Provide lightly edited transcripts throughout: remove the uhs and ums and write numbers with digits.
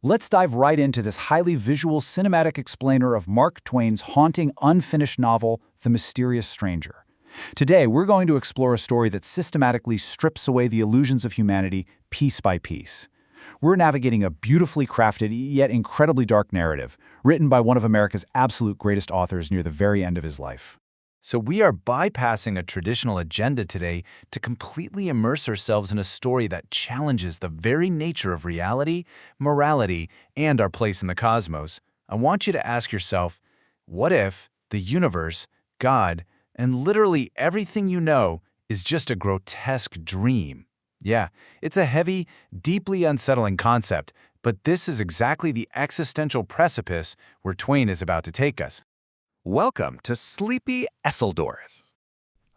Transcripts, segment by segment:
Let's dive right into this highly visual cinematic explainer of Mark Twain's haunting, unfinished novel, The Mysterious Stranger. Today, we're going to explore a story that systematically strips away the illusions of humanity piece by piece. We're navigating a beautifully crafted, yet incredibly dark narrative, written by one of America's absolute greatest authors near the very end of his life. So we are bypassing a traditional agenda today to completely immerse ourselves in a story that challenges the very nature of reality, morality, and our place in the cosmos. I want you to ask yourself, what if the universe, God, and literally everything you know is just a grotesque dream? Yeah, it's a heavy, deeply unsettling concept, but this is exactly the existential precipice where Twain is about to take us. Welcome to Sleepy Esseldorf.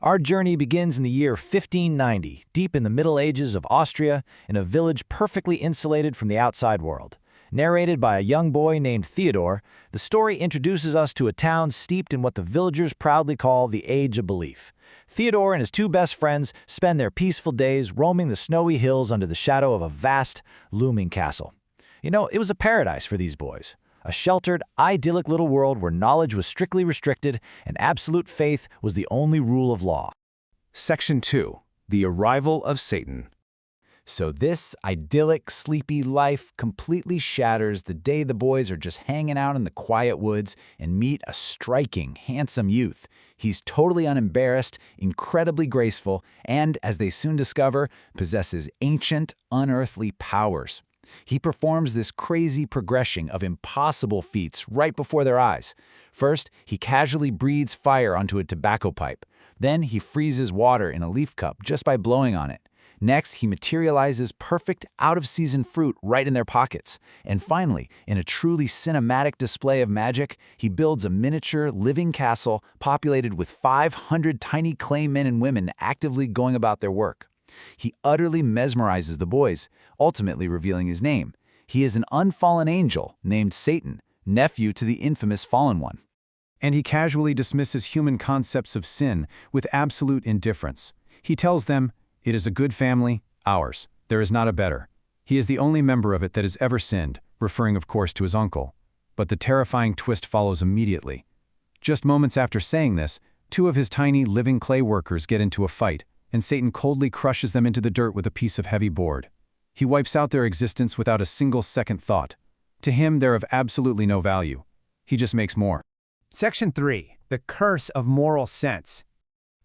Our journey begins in the year 1590, deep in the Middle Ages of Austria, in a village perfectly insulated from the outside world. Narrated by a young boy named Theodore, the story introduces us to a town steeped in what the villagers proudly call the Age of Belief. Theodore and his two best friends spend their peaceful days roaming the snowy hills under the shadow of a vast, looming castle. You know, it was a paradise for these boys. A sheltered, idyllic little world where knowledge was strictly restricted and absolute faith was the only rule of law. Section 2. The Arrival of Satan. So this idyllic, sleepy life completely shatters the day the boys are just hanging out in the quiet woods and meet a striking, handsome youth. He's totally unembarrassed, incredibly graceful, and, as they soon discover, possesses ancient, unearthly powers. He performs this crazy progression of impossible feats right before their eyes. First, he casually breathes fire onto a tobacco pipe. Then he freezes water in a leaf cup just by blowing on it. Next, he materializes perfect, out-of-season fruit right in their pockets. And finally, in a truly cinematic display of magic, he builds a miniature, living castle populated with 500 tiny clay men and women actively going about their work. He utterly mesmerizes the boys, ultimately revealing his name. He is an unfallen angel named Satan, nephew to the infamous Fallen One. And he casually dismisses human concepts of sin with absolute indifference. He tells them, "It is a good family, ours. There is not a better. He is the only member of it that has ever sinned," referring of course to his uncle. But the terrifying twist follows immediately. Just moments after saying this, two of his tiny living clay workers get into a fight, and Satan coldly crushes them into the dirt with a piece of heavy board. He wipes out their existence without a single second thought. To him, they're of absolutely no value. He just makes more. Section 3. The Curse of Moral Sense.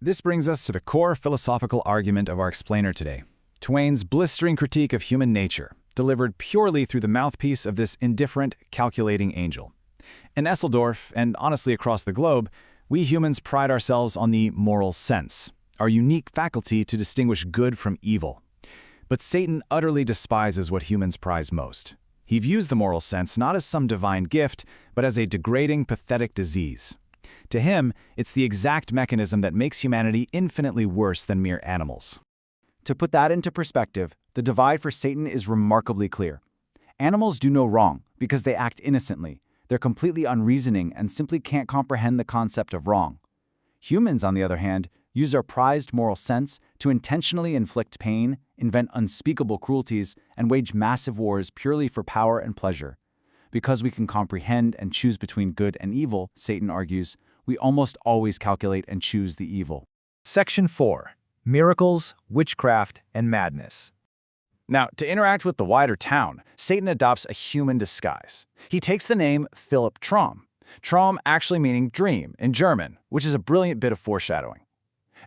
This brings us to the core philosophical argument of our explainer today. Twain's blistering critique of human nature, delivered purely through the mouthpiece of this indifferent, calculating angel. In Esseldorf, and honestly across the globe, we humans pride ourselves on the moral sense, our unique faculty to distinguish good from evil. But Satan utterly despises what humans prize most. He views the moral sense not as some divine gift, but as a degrading, pathetic disease. To him, it's the exact mechanism that makes humanity infinitely worse than mere animals. To put that into perspective, the divide for Satan is remarkably clear. Animals do no wrong because they act innocently. They're completely unreasoning and simply can't comprehend the concept of wrong. Humans, on the other hand, use our prized moral sense to intentionally inflict pain, invent unspeakable cruelties, and wage massive wars purely for power and pleasure. Because we can comprehend and choose between good and evil, Satan argues, we almost always calculate and choose the evil. Section 4. Miracles, Witchcraft, and Madness. Now, to interact with the wider town, Satan adopts a human disguise. He takes the name Philipp Traum. Traum actually meaning dream in German, which is a brilliant bit of foreshadowing.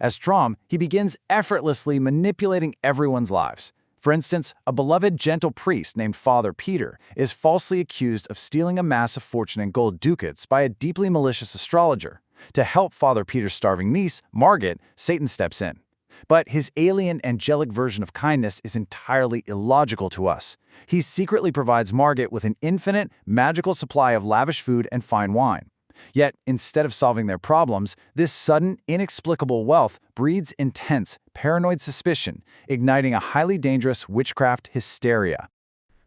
As Traum, he begins effortlessly manipulating everyone's lives. For instance, a beloved gentle priest named Father Peter is falsely accused of stealing a massive fortune in gold ducats by a deeply malicious astrologer. To help Father Peter's starving niece, Margit, Satan steps in. But his alien angelic version of kindness is entirely illogical to us. He secretly provides Margit with an infinite, magical supply of lavish food and fine wine. Yet, instead of solving their problems, this sudden, inexplicable wealth breeds intense, paranoid suspicion, igniting a highly dangerous witchcraft hysteria.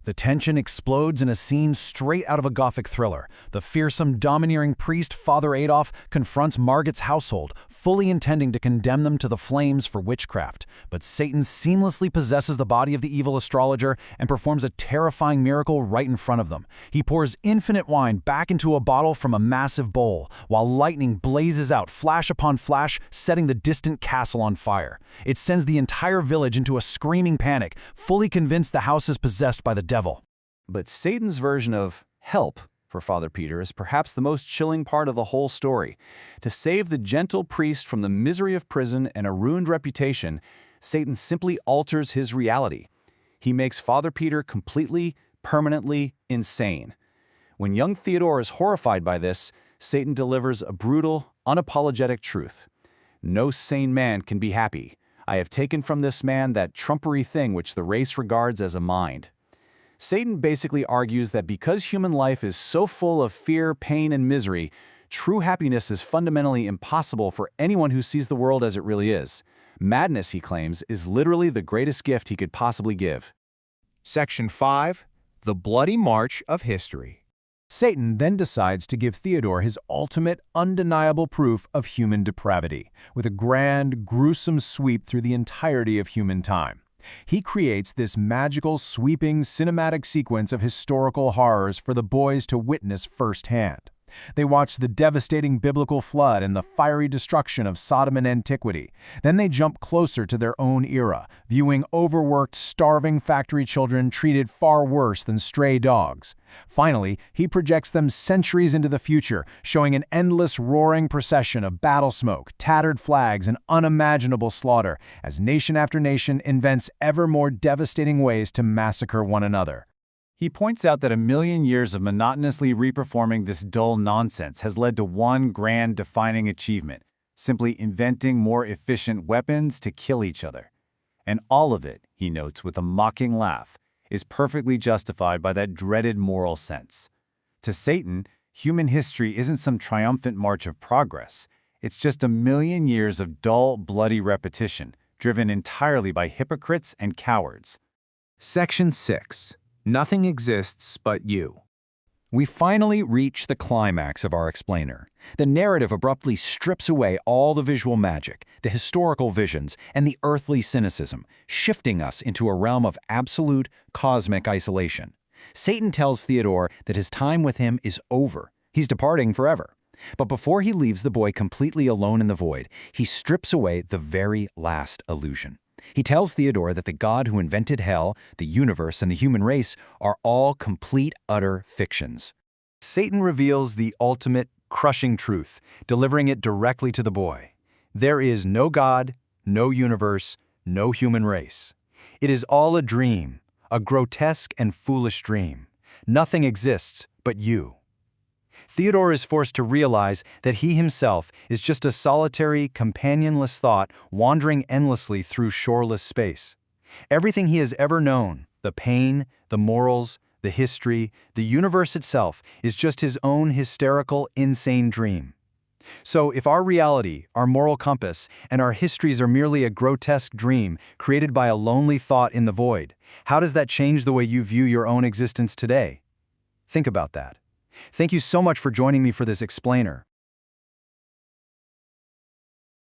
The tension explodes in a scene straight out of a Gothic thriller. The fearsome, domineering priest, Father Adolf, confronts Margit's household, fully intending to condemn them to the flames for witchcraft. But Satan seamlessly possesses the body of the evil astrologer and performs a terrifying miracle right in front of them. He pours infinite wine back into a bottle from a massive bowl, while lightning blazes out, flash upon flash, setting the distant castle on fire. It sends the entire village into a screaming panic, fully convinced the house is possessed by the devil. But Satan's version of help for Father Peter is perhaps the most chilling part of the whole story. To save the gentle priest from the misery of prison and a ruined reputation, Satan simply alters his reality. He makes Father Peter completely, permanently insane. When young Theodore is horrified by this, Satan delivers a brutal, unapologetic truth. No sane man can be happy. I have taken from this man that trumpery thing which the race regards as a mind. Satan basically argues that because human life is so full of fear, pain, and misery, true happiness is fundamentally impossible for anyone who sees the world as it really is. Madness, he claims, is literally the greatest gift he could possibly give. Section 5. The Bloody March of History. Satan then decides to give Theodore his ultimate, undeniable proof of human depravity, with a grand, gruesome sweep through the entirety of human time. He creates this magical, sweeping, cinematic sequence of historical horrors for the boys to witness firsthand. They watch the devastating biblical flood and the fiery destruction of Sodom and antiquity. Then they jump closer to their own era, viewing overworked, starving factory children treated far worse than stray dogs. Finally, he projects them centuries into the future, showing an endless roaring procession of battle smoke, tattered flags, and unimaginable slaughter, as nation after nation invents ever more devastating ways to massacre one another. He points out that 1,000,000 years of monotonously reperforming this dull nonsense has led to one grand defining achievement, simply inventing more efficient weapons to kill each other. And all of it, he notes with a mocking laugh, is perfectly justified by that dreaded moral sense. To Satan, human history isn't some triumphant march of progress. It's just 1,000,000 years of dull, bloody repetition, driven entirely by hypocrites and cowards. Section 6. Nothing exists but you. We finally reach the climax of our explainer. The narrative abruptly strips away all the visual magic, the historical visions, and the earthly cynicism, shifting us into a realm of absolute, cosmic isolation. Satan tells Theodore that his time with him is over. He's departing forever. But before he leaves the boy completely alone in the void, he strips away the very last illusion. He tells Theodore that the God who invented hell, the universe, and the human race are all complete, utter fictions. Satan reveals the ultimate, crushing truth, delivering it directly to the boy. There is no God, no universe, no human race. It is all a dream, a grotesque and foolish dream. Nothing exists but you. Theodore is forced to realize that he himself is just a solitary, companionless thought wandering endlessly through shoreless space. Everything he has ever known, the pain, the morals, the history, the universe itself, is just his own hysterical, insane dream. So if our reality, our moral compass, and our histories are merely a grotesque dream created by a lonely thought in the void, how does that change the way you view your own existence today? Think about that. Thank you so much for joining me for this explainer.